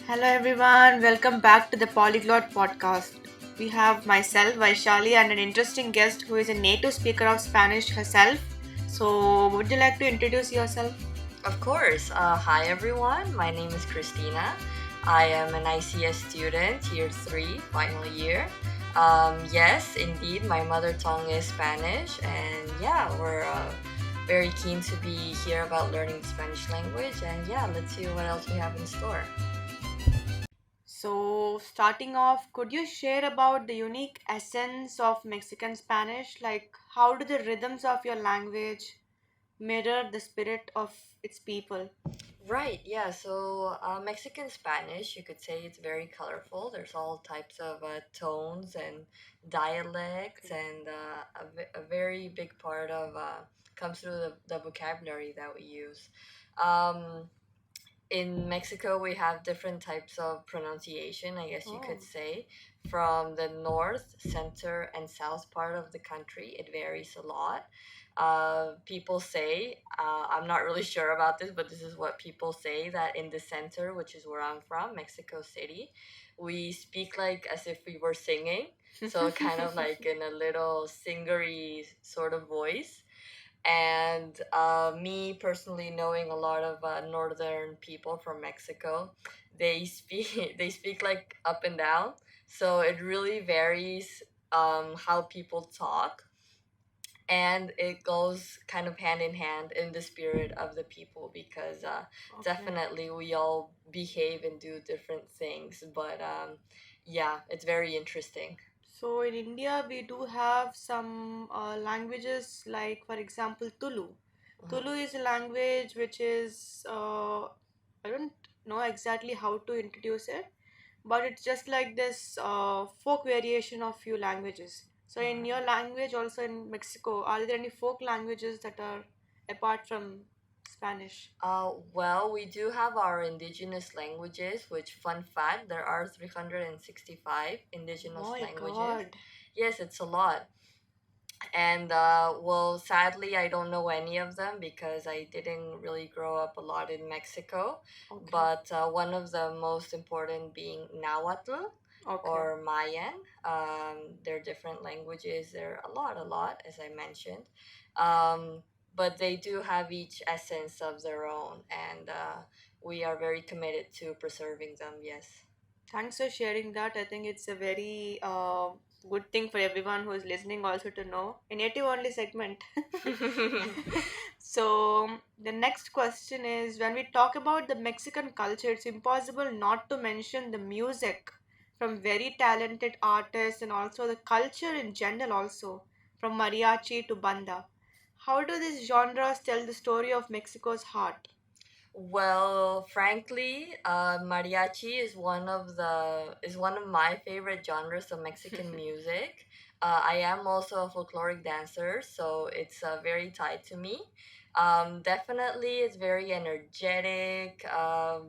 Hello everyone, welcome back to the Polyglot podcast. We have myself, Vaishali, and an interesting guest who is a native speaker of Spanish herself. So, would you like to introduce yourself? Of course. Hi, everyone. My name is Christina. I am an ICS student, year three, final year. Yes, indeed, my mother tongue is Spanish, and yeah, we're very keen to be here about learning the Spanish language. And yeah, let's see what else we have in store. So, starting off, could you share about the unique essence of Mexican Spanish? Like, how do the rhythms of your language mirror the spirit of its people? Right, yeah. So Mexican Spanish, you could say it's very colorful. There's all types of tones and dialects, and a very big part of comes through the vocabulary that we use. Um, in Mexico, we have different types of pronunciation, I guess you Oh, could say. From the north, center, and south part of the country, it varies a lot. People say, I'm not really sure about this, but this is what people say, that in the center, which is where I'm from, Mexico City, we speak like as if we were singing. So, kind of like in a little singery sort of voice. And me personally, knowing a lot of northern people from Mexico, they speak they speak like up and down. So it really varies how people talk, and it goes kind of hand in hand in the spirit of the people because okay. definitely we all behave and do different things. But yeah, it's very interesting. So in India, we do have some languages like, for example, Tulu. Tulu Mhm. is a language which is, I don't know exactly how to introduce it, but it's just like this folk variation of few languages. So All in your right. language, also in Mexico, are there any folk languages that are apart from Spanish? Well, we do have our indigenous languages, which, fun fact, there are 365 Oh indigenous my languages. God. Yes, it's a lot. And well, sadly, I don't know any of them because I didn't really grow up a lot in Mexico. Okay. But one of the most important being Nahuatl Okay. or Mayan. They're different languages. They're a lot, as I mentioned. But they do have each essence of their own, and we are very committed to preserving them, yes. Thanks for sharing that. I think it's a very good thing for everyone who is listening also to know. A native only segment. So, the next question is when we talk about the Mexican culture, it's impossible not to mention the music from very talented artists and also the culture in general, also from mariachi to banda. How do these genres tell the story of Mexico's heart? Well, frankly, mariachi is one of my favorite genres of Mexican music. I am also a folkloric dancer, so it's very tied to me. Definitely, it's very energetic,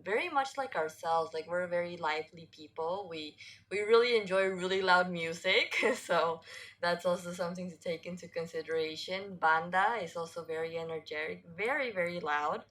very much like ourselves. Like we're very lively people. We really enjoy really loud music, so that's also something to take into consideration. Banda is also very energetic, very loud.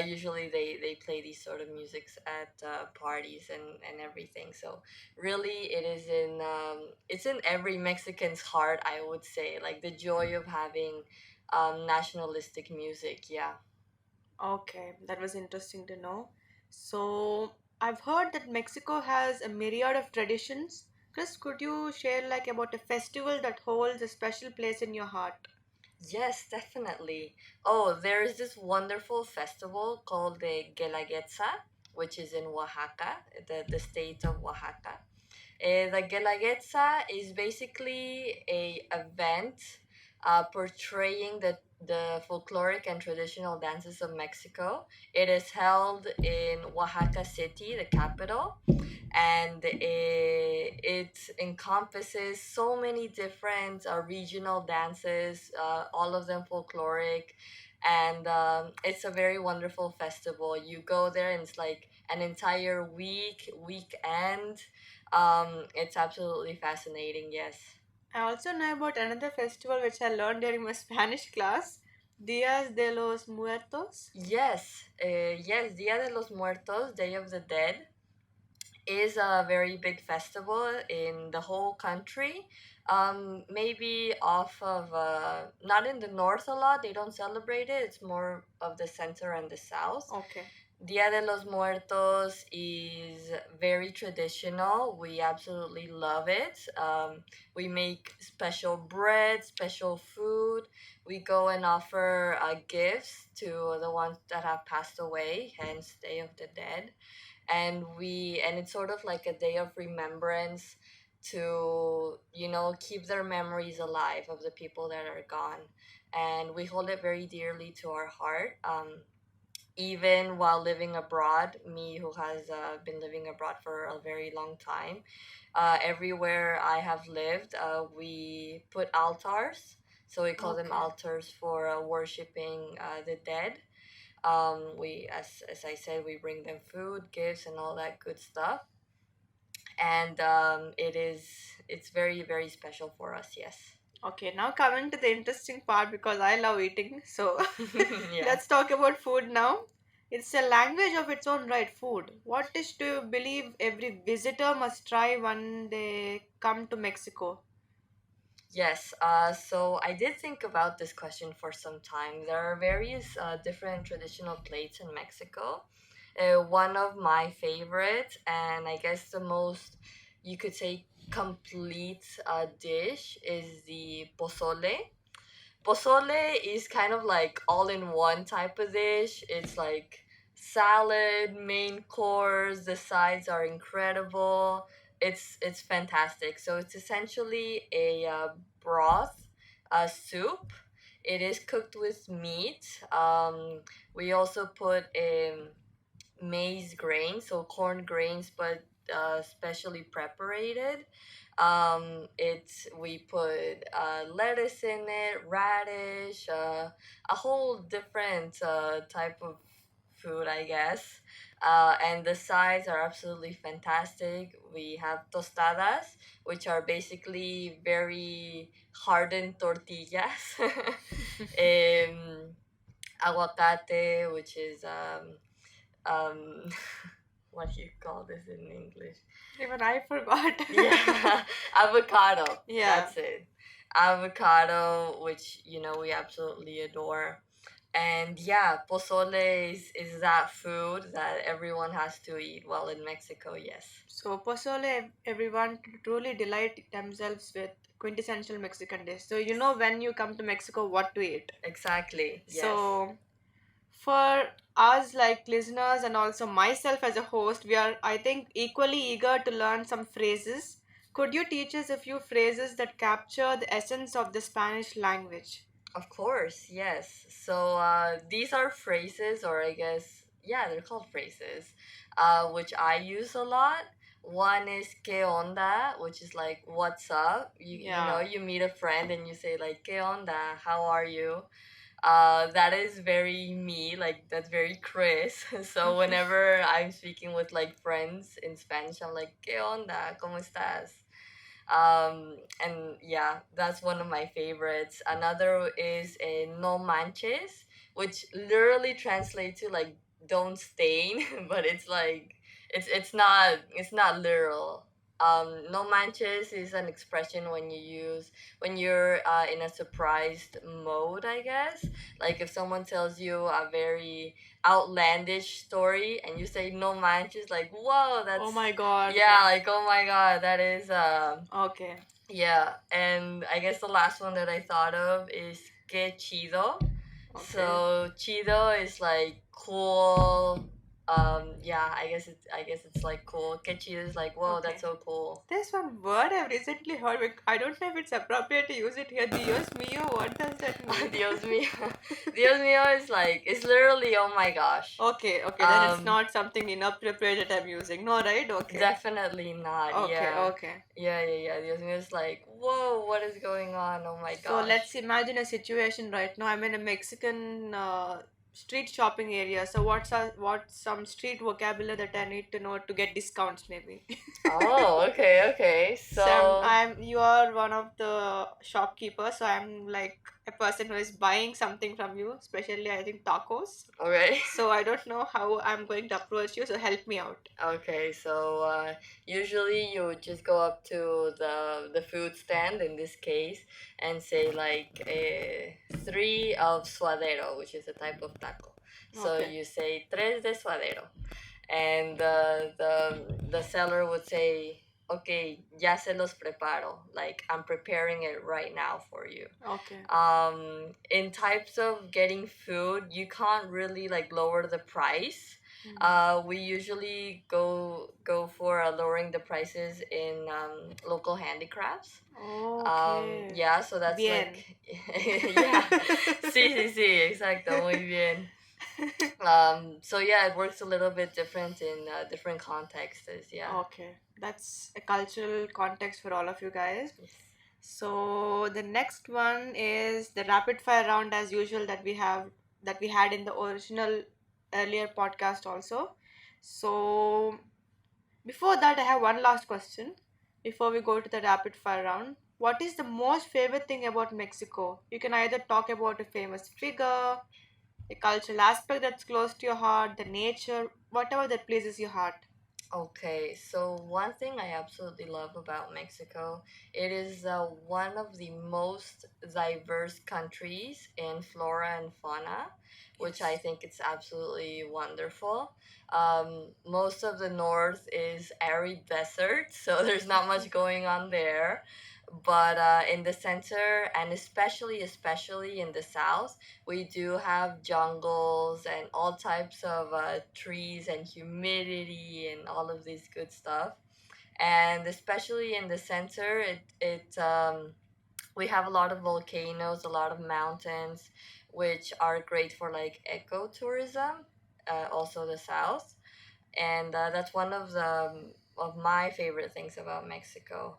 Usually they play these sort of musics at parties and everything. So really, it's in every Mexican's heart, I would say. Like the joy of having nationalistic music. Yeah. Okay, that was interesting to know. So, I've heard that Mexico has a myriad of traditions. Chris, could you share like about a festival that holds a special place in your heart? Yes, definitely. Oh, there is this wonderful festival called the Guelaguetza, which is in Oaxaca, the state of Oaxaca. The Guelaguetza is basically a event portraying the folkloric and traditional dances of Mexico. It is held in Oaxaca City, the capital, and it encompasses so many different regional dances, all of them folkloric, and it's a very wonderful festival. You go there and it's like an entire weekend. It's absolutely fascinating, yes. I also know about another festival which I learned during my Spanish class, Días de los Muertos. Yes, yes, Dia de los Muertos, Day of the Dead. is a very big festival in the whole country. Maybe off of not in the north a lot. They don't celebrate it. It's more of the center and the south. Okay. Dia de los Muertos is very traditional. We absolutely love it. We make special bread, special food. We go and offer gifts to the ones that have passed away, hence Day of the Dead. And it's sort of like a day of remembrance to, keep their memories alive of the people that are gone. And we hold it very dearly to our heart. Even while living abroad, me who has been living abroad for a very long time, everywhere I have lived, we put altars. So we call them Okay. altars for worshiping the dead. As I said, we bring them food, gifts, and all that good stuff. And it's very, very special for us, yes. Okay, now coming to the interesting part because I love eating. So Yeah. let's talk about food now. It's a language of its own right, food. What dish do you believe every visitor must try when they come to Mexico? Yes, so I did think about this question for some time. There are various different traditional plates in Mexico. One of my favorites, and I guess the most, you could say, complete dish is the pozole. Pozole is kind of like all in one type of dish. It's like salad, main course, the sides are incredible. It's fantastic. So it's essentially a broth, a soup. It is cooked with meat. We also put maize grains, so corn grains, but specially preparated. It's we put lettuce in it, radish, a whole different type of food, I guess. And the sides are absolutely fantastic. We have tostadas, which are basically very hardened tortillas. Aguacate, which is um what do you call this in English? Even I forgot. Yeah, avocado. Yeah. That's it. Avocado, which we absolutely adore. And yeah, pozole is that food that everyone has to eat while in Mexico. Yes, So pozole, everyone to truly delight themselves with quintessential Mexican dish. So you know when you come to Mexico, what to eat. exactly. Yes, So for us like listeners and also myself as a host, we are I think equally eager to learn some phrases. Could you teach us a few phrases that capture the essence of the Spanish language? of course. Yes. So these are phrases, or I guess, yeah, they're called phrases, which I use a lot. One is "qué onda," which is like "what's up." Yeah. You meet a friend and you say like "qué onda," how are you? That is very me, like that's very Chris. So whenever I'm speaking with like friends in Spanish, I'm like "qué onda, cómo estás?" And yeah, that's one of my favorites. Another is a "no manches," which literally translates to like "don't stain," but it's like it's not literal. "No manches" is an expression when you're in a surprised mode, I guess. Like if someone tells you a very outlandish story and you say "no manches," like whoa, Oh that's my god. yeah, like oh my god, that is Okay. yeah. And I guess the last one that I thought of is "que chido." Okay. So chido is like cool. Yeah, I guess it's like cool. "Que chido" is like whoa, that's Okay. so cool. There's one word I've recently heard. I don't know if it's appropriate to use it here. Dios mío, what does that mean? Dios mío. Dios mío is like it's literally oh my gosh. Okay, okay, then it's Um not something inappropriate that I'm using. No, right? Okay. Definitely not. Okay, Yeah. okay. Yeah. Dios mío is like whoa, what is going on? Oh my So let's gosh. imagine a situation right now. I'm in a Mexican street shopping area. So what's some street vocabulary that I need to know to get discounts maybe? Oh, okay. So So you are one of the shopkeepers. So I'm like a person who is buying something from you, especially I think tacos. Okay. So I don't know how I'm going to approach you, so help me out. Okay, so usually you would just go up to the food stand in this case and say like 3 of suadero, which is a type of taco. So Okay. you say tres de suadero, and the seller would say, okay, ya se los preparo, like I'm preparing it right now for you. Okay. In types of getting food, you can't really like lower the price. Mm. We usually go for lowering the prices in local handicrafts. Okay. Yeah, so that's Bien. like, yeah, sí, sí, sí, exacto, muy bien. So yeah, it works a little bit different in different contexts. Yeah. Okay. That's a cultural context for all of you guys. So the next one is the rapid fire round as usual that we had in the original earlier podcast also. So before that I have one last question before we go to the rapid fire round. What is the most favorite thing about Mexico? You can either talk about a famous figure, a cultural aspect that's close to your heart, the nature, whatever that pleases your heart. Okay, so one thing I absolutely love about Mexico, it is one of the most diverse countries in flora and fauna, which I Yes. think it's absolutely wonderful. Most of the north is arid desert, so there's not much going on there. But in the center, and especially in the south, we do have jungles and all types of trees and humidity and all of these good stuff. And especially in the center, we have a lot of volcanoes, a lot of mountains, which are great for like ecotourism. Also the south, and that's one of my favorite things about Mexico.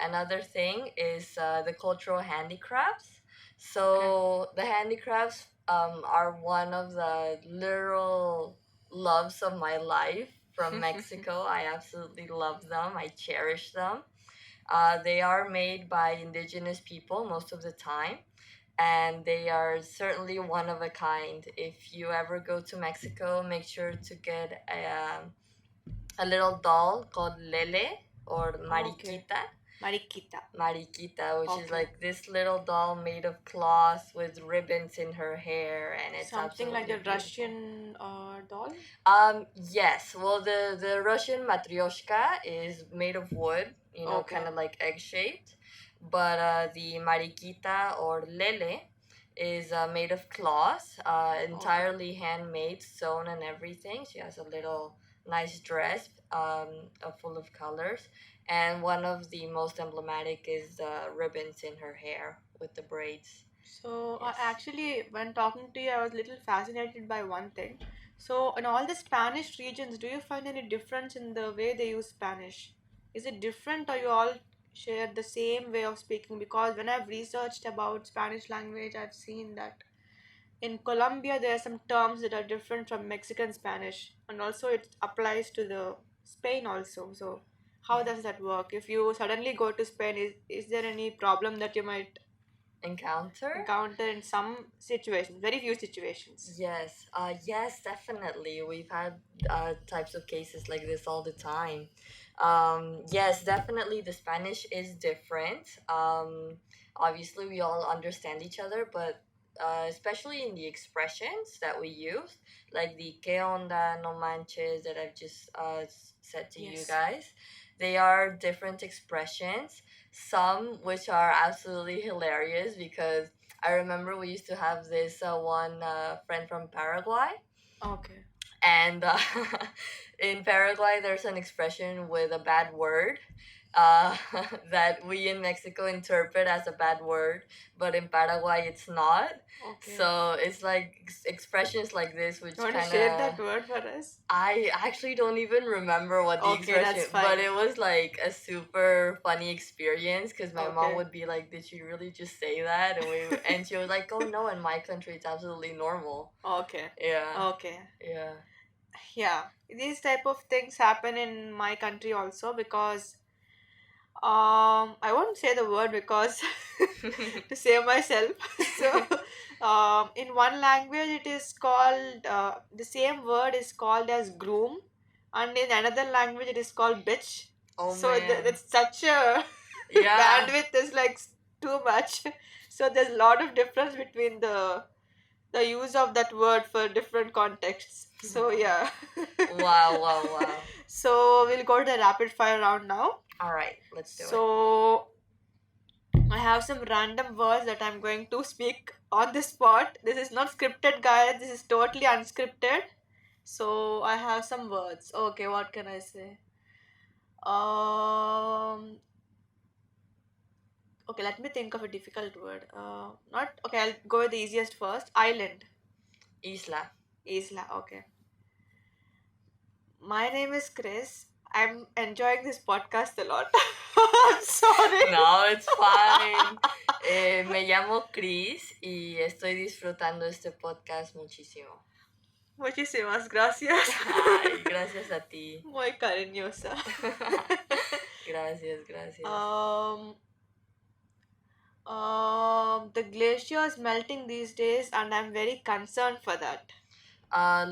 Another thing is the cultural handicrafts. Okay. So the handicrafts are one of the literal loves of my life from Mexico. I absolutely love them. I cherish them. They are made by indigenous people most of the time, and they are certainly one of a kind. If you ever go to Mexico, make sure to get a little doll called Lele or Okay. Mariquita. Mariquita. Mariquita, which is Okay. like this little doll made of cloth with ribbons in her hair, and it's Something like absolutely the beautiful. Russian doll. Yes. Well, the Russian matryoshka is made of wood, kind Okay. of like egg shaped, but the mariquita or lele is made of cloth, Okay. entirely handmade, sewn and everything. She has a little nice dress, full of colors, and one of the most emblematic is the ribbons in her hair with the braids. So, Yes. actually, when talking to you, I was a little fascinated by one thing. So, in all the Spanish regions, do you find any difference in the way they use Spanish? Is it different, or you all share the same way of speaking? Because when I've researched about Spanish language, I've seen that in Colombia there are some terms that are different from Mexican Spanish, and also it applies to the Spain also. So, how Yeah. does that work? If you suddenly go to Spain, is there any problem that you might Encounter? encounter in some situations, very few situations? Yes, definitely. We've had types of cases like this all the time. Yes, definitely the Spanish is different. Obviously, we all understand each other, but especially in the expressions that we use, like the que onda, no manches that I've just said to you Yes. guys, they are different expressions. Some which are absolutely hilarious because I remember we used to have this one friend from Paraguay, Okay. and in Paraguay, there's an expression with a bad word that we in Mexico interpret as a bad word, but in Paraguay, it's not. Okay. So it's like expressions like this, You which want to kind share of that word for us? I actually don't even remember what the Okay, expression, that's but fine. it was like a super funny experience because my mom Okay. would be like, "Did she really just say that?" And she was like, "Oh no, in my country it's absolutely normal." Okay. Yeah, Okay. yeah, Yeah. These type of things happen in my country also because I won't say the word because to save myself. So, in one language, it is called the same word is called as groom, and in another language, it is called bitch. Oh So man. that's such a Yeah. bandwidth is like too much. So there's a lot of difference between the use of that word for different contexts. So yeah. Wow, wow, wow. So we'll go to the rapid fire round now. All right, let's do it. So I have some random words that I'm going to speak on the spot. This is not scripted, guys. This is totally unscripted. So I have some words. Okay, what can I say? Um. Okay, let me think of a difficult word. Not okay. I'll go with the easiest first. Island. Isla. Isla. Okay. My name is Chris. I'm enjoying this podcast a lot. I'm sorry. No, it's fine. Me llamo Chris y estoy disfrutando este podcast muchísimo. Muchísimas gracias. Ay, gracias a ti. Muy cariñosa. Gracias, gracias. The glacier is melting these days, and I'm very concerned for that.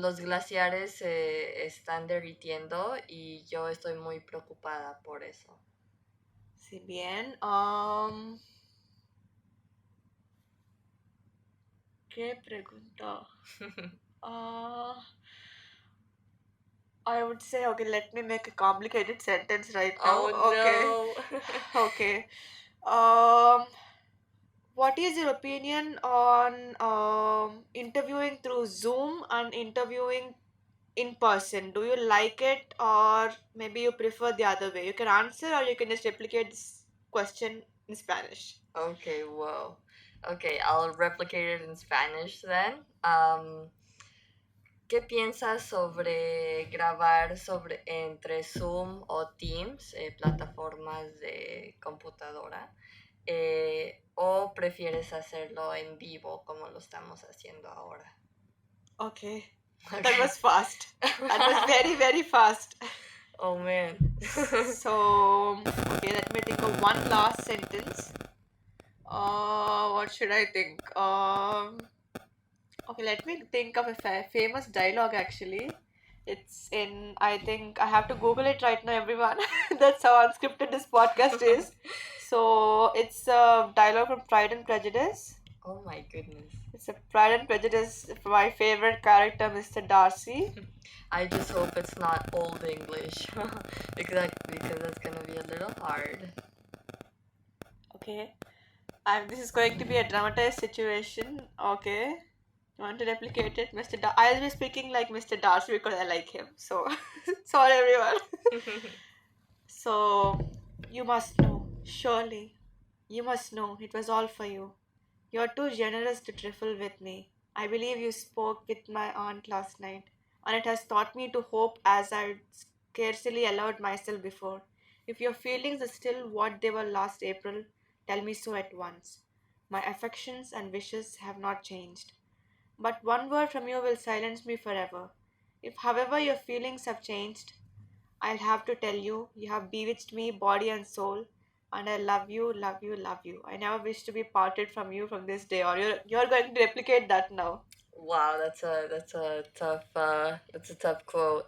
Los glaciares se están derritiendo y yo estoy muy preocupada por eso. Si bien, ¿qué pregunta? Uh, I would say, okay, let me make a complicated sentence right now. Oh Okay, no. okay. Um, what is your opinion on interviewing through Zoom and interviewing in person? Do you like it, or maybe you prefer the other way? You can answer, or you can just replicate this question in Spanish. Okay, whoa. Okay, I'll replicate it in Spanish then. ¿Qué piensas sobre grabar sobre entre Zoom o Teams, plataformas de computadora? ¿O prefieres hacerlo en vivo como lo estamos haciendo ahora? Okay, that Okay. was fast. That was very, very fast. Oh man. So, okay, let me think of one last sentence. What should I think? Okay, let me think of a famous dialogue actually. It's in, I think, I have to Google it right now, everyone. That's how unscripted this podcast is. So, it's a dialogue from Pride and Prejudice. Oh my goodness. It's a Pride and Prejudice for my favorite character, Mr. Darcy. I just hope it's not old English because that's gonna be a little hard. Okay. This is going to be a dramatized situation. Okay. You want to replicate it, I'll be speaking like Mr. Darcy because I like him. So, sorry everyone. So, you must know, surely, you must know it was all for you. You're too generous to trifle with me. I believe you spoke with my aunt last night, and it has taught me to hope as I scarcely allowed myself before. If your feelings are still what they were last April, tell me so at once. My affections and wishes have not changed. But one word from you will silence me forever. If, however, your feelings have changed, I'll have to tell you, you have bewitched me, body and soul, and I love you, love you, love you. I never wish to be parted from you from this day, or you're going to replicate that now. Wow, that's a tough quote.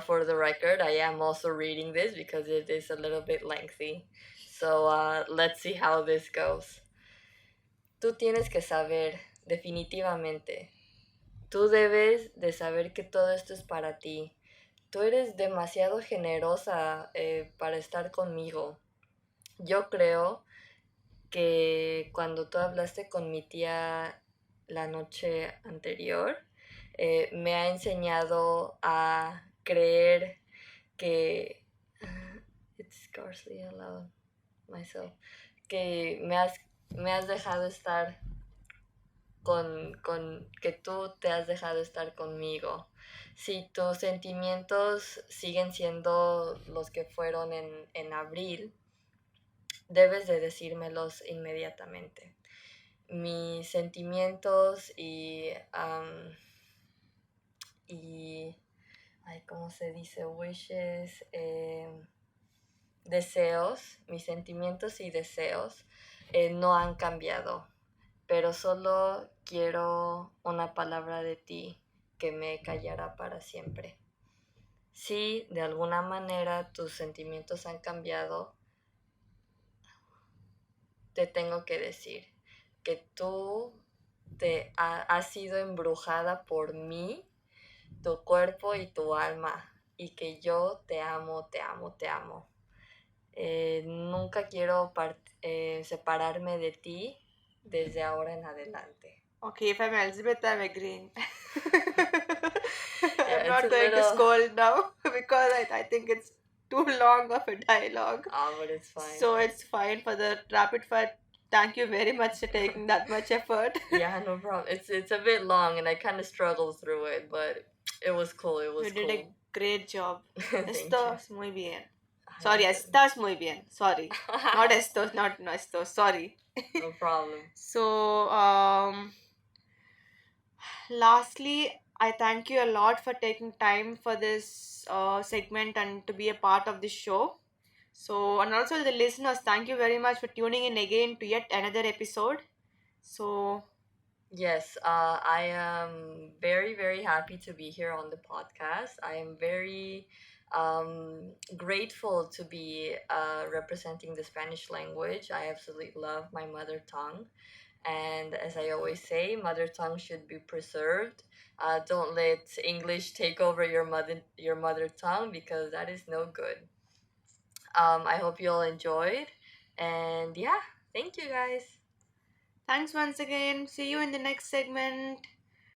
For the record, I am also reading this because it is a little bit lengthy. So let's see how this goes. Tú tienes que saber, definitivamente. Tú debes de saber que todo esto es para ti. Tú eres demasiado generosa para estar conmigo. Yo creo que cuando tú hablaste con mi tía la noche anterior, me ha enseñado a creer que it's scarcely allowed myself, que me has dejado estar que tú te has dejado estar conmigo. Si tus sentimientos siguen siendo los que fueron en abril, debes de decírmelos inmediatamente. Mis sentimientos y ay, ¿cómo se dice? Wishes. deseos, mis sentimientos y deseos no han cambiado, pero solo quiero una palabra de ti que me callará para siempre. Si de alguna manera tus sentimientos han cambiado, te tengo que decir que tú has sido embrujada por mí, tu cuerpo y tu alma, y que yo te amo, te amo, te amo. Nunca quiero separarme de ti desde ahora en adelante. Okay, if I'm Elizabeth, I'm agreeing. Yeah, I'm it's a not going to little, scold now because I think it's too long of a dialogue. but it's fine. So it's fine for the rapid fire. Thank you very much for taking that much effort. Yeah, no problem. It's a bit long, and I kind of struggled through it, but it was cool. It You was did cool. a great job. Thank you. Estás muy bien. Sorry, Gracias. estás muy bien. Sorry. Not estos, not no estos. Sorry. No problem. So, lastly, I thank you a lot for taking time for this segment and to be a part of this show. So, and also the listeners, thank you very much for tuning in again to yet another episode. So, Yes, I am very, very happy to be here on the podcast. I am very grateful to be representing the Spanish language. I absolutely love my mother tongue. And as I always say, mother tongue should be preserved. Don't let English take over your mother tongue because that is no good. I hope you all enjoyed. And yeah, thank you guys. thanks once again. See you in the next segment.